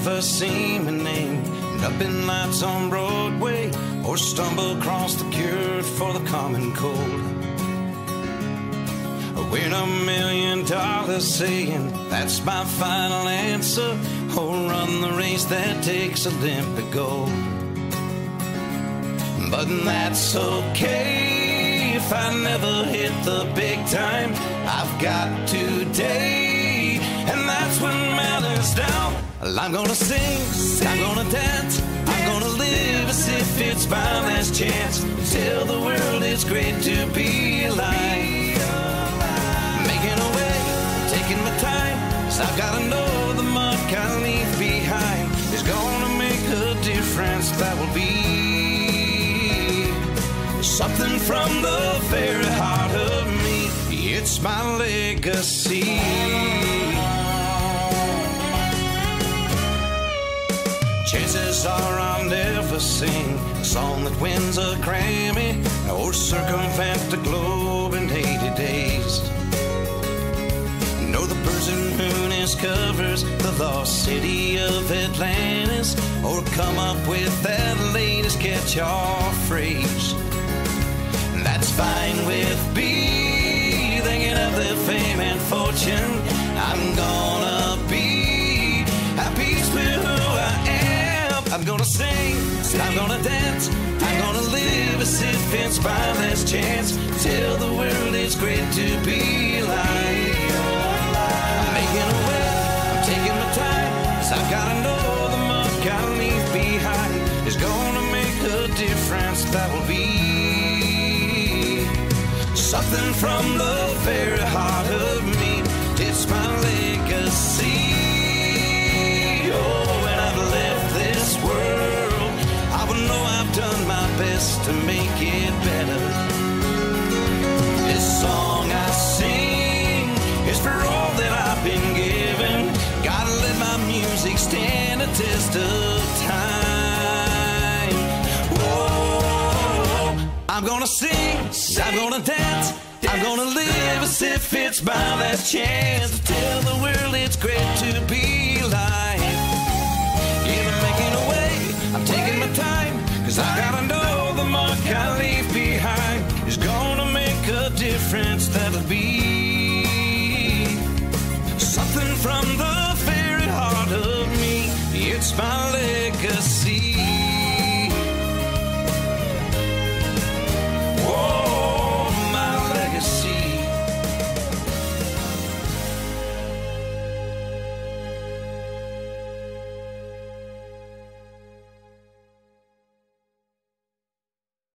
never seen my name up in lights on Broadway, or stumble across the cure for the common cold. Or win $1 million saying that's my final answer, or run the race that takes Olympic gold. But that's okay if I never hit the big time. I've got today, and that's what matters now. I'm gonna sing, I'm gonna dance, I'm gonna live as if it's my last chance. Tell the world it's great to be alive. Making a way, taking my time, 'cause I've gotta know the mark I leave behind is gonna make a difference. That will be something from the very heart of me. It's my legacy. Chances are I'll never sing a song that wins a Grammy, or circumvent the globe in 80 days. No, the person who discovers the lost city of Atlantis, or come up with that latest catch-all phrase. That's fine with me. Thinking of their fame and fortune, I'm gonna be at peace with who I am. I'm gonna sing, I'm gonna dance, I'm gonna live as if it's my last chance. Tell the world it's great to be alive. I'm making a way, I'm taking my time, 'cause I've gotta know the mark I leave behind is gonna make a difference. That will be something from the very heart of me. It's my legacy. Oh, when I've left this world, I will know I've done my best to make it better. This song I sing is for all that I've been given. Gotta let my music stand a test of time. Whoa, I'm gonna sing, I'm gonna dance, I'm gonna live as if it's my last chance to tell the world it's great to be alive. Yeah, I'm making a way, I'm taking my time, 'cause I gotta know